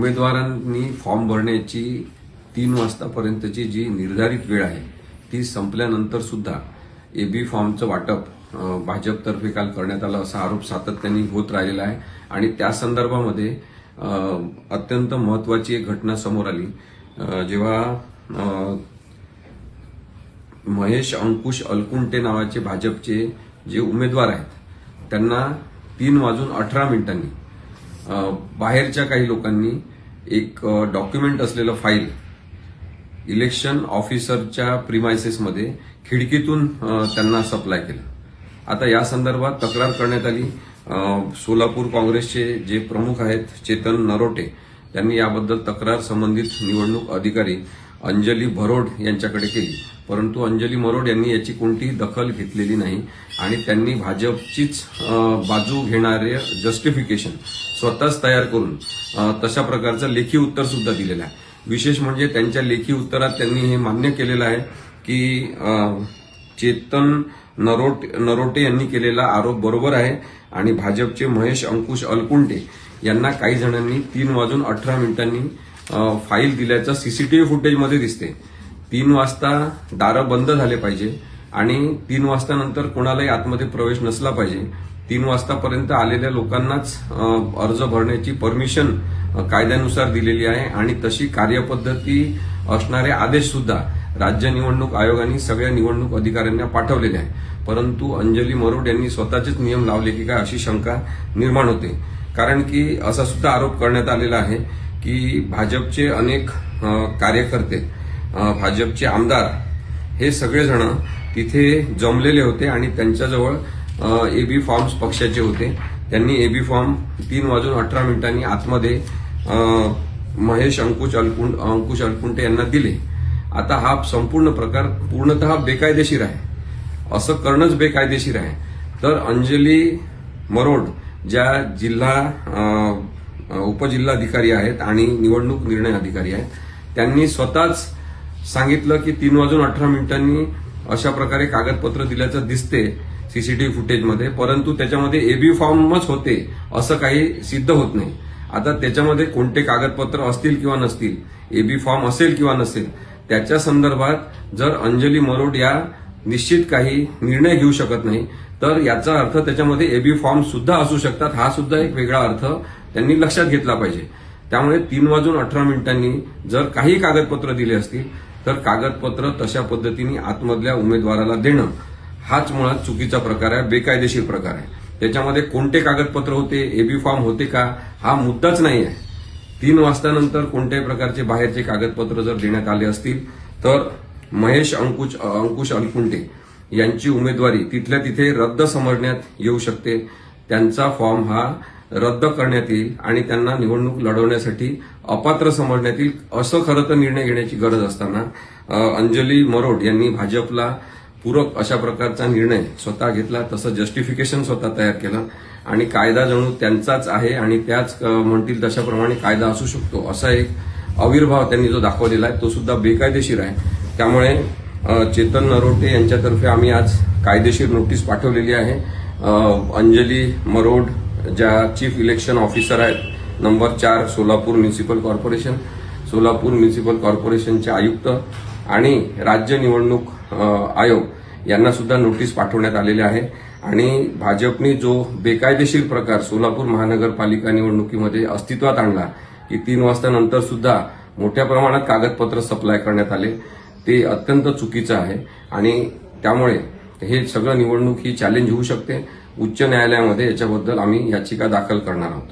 उमेदवारांनी फॉर्म भरण्याची 3 वाजतापर्यंतची जी निर्धारित वेळ आहे ती संपल्यानंतर सुद्धा एबी फॉर्मचं वाटप भाजपतर्फे काल करण्यात आलं असा आरोप सातत्याने होत राहिलेला आहे आणि त्या संदर्भामध्ये अत्यंत महत्वाची एक घटना समोर आली जेव्हा महेश अंकुश अलकुंटे नावाचे भाजपचे जे उमेदवार आहेत त्यांना 3:18 बाहेरच्या काही लोकांनी एक डॉक्युमेंट असलेलं फाईल इलेक्शन ऑफिसरच्या प्रिमायसेसमध्ये खिडकीतून त्यांना सप्लाय केलं। आता या संदर्भात तक्रार करण्यात आली। सोलापूर काँग्रेसचे जे प्रमुख आहेत चेतन नरोटे यांनी याबद्दल तक्रार संबंधित निवडणूक अधिकारी अंजली भरोड यांच्याकडे केली, परंतु अंजली भरोड यांनी याची कोणतीही दखल घेतलेली नाही आणि त्यांनी भाजपचीच बाजू घेणारे जस्टिफिकेशन स्वतःच तयार करून तशा प्रकारचं लेखी उत्तर सुद्धा दिलेलं आहे। विशेष म्हणजे त्यांच्या लेखी उत्तरात त्यांनी हे मान्य केलेलं आहे की चेतन नरोटे यांनी केलेला आरोप बरोबर आहे आणि भाजपचे महेश अंकुश अलकुंटे यांना काही जणांनी 3:18 फाईल दिल्याचं सीसीटीव्ही फुटेजमध्ये दिसते। 3 वाजता दारं बंद झाले पाहिजे आणि 3 वाजतानंतर कोणालाही आतमध्ये प्रवेश नसला पाहिजे। 3 वाजतापर्यंत आलेल्या लोकांनाच अर्ज भरण्याची परमिशन कायद्यानुसार दिलेली आहे आणि तशी कार्यपद्धती असणारे आदेश सुद्धा राज्य निवडणूक आयोगाने सगळ्या निवडणूक अधिकाऱ्यांना पाठवलेले आहे, परंतु अंजली मरोड यांनी स्वतःचेच नियम लावले की काय अशी शंका निर्माण होते। कारण की असा सुद्धा आरोप करण्यात आलेला आहे की भाजपचे अनेक कार्यकर्ते भाजपचे आमदार हे सगळेजण तिथे जमलेले होते आणि त्यांच्याजवळ एबी फॉर्म्स पक्षाचे होते। त्यांनी एबी फॉर्म 3:18 आतमध्ये महेश अंकुश अलकुंटे यांना दिले। आता हा संपूर्ण प्रकार पूर्णतः बेकायदेशीर आहे, असं करणंच बेकायदेशीर आहे। तर अंजली मरोड ज्या उपजिल्हाधिकारी आहेत आणि निवडणूक निर्णय अधिकारी आहेत त्यांनी स्वतःच सांगितलं की 3:18 अशा प्रकारे कागदपत्र दिल्याचं दिसते सीसीटीव्ही फुटेजमध्ये, परंतु त्याच्यामध्ये एबी फॉर्मच होते असं काही सिद्ध होत नाही। आता त्याच्यामध्ये कोणते कागदपत्र असतील किंवा नसतील, एबी फॉर्म असेल किंवा नसेल, त्याच्या संदर्भात जर अंजली मरोड या निश्चित काही निर्णय घेऊ शकत नाही तर याचा अर्थ त्याच्यामध्ये एबी फॉर्म सुद्धा असू शकतात, हा सुद्धा एक वेगळा अर्थ त्यांनी लक्षात घेतला पाहिजे। त्यामुळे 3:18 जर काही कागदपत्र दिले असतील तर कागदपत्र तशा पद्धतीने आतमधल्या उमेदवाराला देणं हाच मुळात चुकीचा प्रकार आहे, बेकायदेशीर प्रकार आहे। त्याच्यामध्ये कोणते कागदपत्र होते, एबी फॉर्म होते का, हा मुद्दाच नाही आहे। 3 वाजतानंतर कोणत्याही प्रकारचे बाहेरचे कागदपत्र जर देण्यात आले असतील तर महेश अंकुश अलकुंटे यांची उमेदवारी तिथल्या तिथे रद्द समजण्यात येऊ शकते। त्यांचा फॉर्म हा रद्द करण्यात येईल आणि त्यांना निवडणूक लढवण्यासाठी अपात्र समजण्यात येईल, असं खरं तर निर्णय घेण्याची गरज असताना अंजली मरोड यांनी भाजपला पूरक अशा प्रकारचा निर्णय स्वतः घेतला, तसं जस्टिफिकेशन स्वतः तयार केलं आणि कायदा जणू त्यांचाच आहे आणि त्याच म्हणतील तशाप्रमाणे कायदा असू शकतो असा एक आविर्भाव त्यांनी जो दाखवलेला आहे तो सुद्धा बेकायदेशीर आहे। त्यामुळे चेतन नरोटे यांच्यातर्फे आम्ही आज कायदेशीर नोटीस पाठवलेली आहे। अंजली मरोड ज्या चीफ इलेक्शन ऑफिसर आहेत नंबर 4 सोलापूर म्युनिसिपल कॉर्पोरेशनचे आयुक्त आणि राज्य निवडणूक आयोग यांना सुद्धा नोटीस पाठवण्यात आलेले आहे आणि भाजपने जो बेकायदेशीर प्रकार सोलापूर महानगरपालिका निवडणुकीमध्ये अस्तित्वात आणला की 3 वाजतानंतर सुद्धा मोठ्या प्रमाणात कागदपत्र सप्लाय करण्यात आले, ते अत्यंत चुकीचं आहे आणि त्यामुळे हे सगळं निवडणूक ही चॅलेंज होऊ शकते। उच्च न्यायालयामध्ये याच्याबद्दल आम्ही याचिका दाखल करणार आहोत।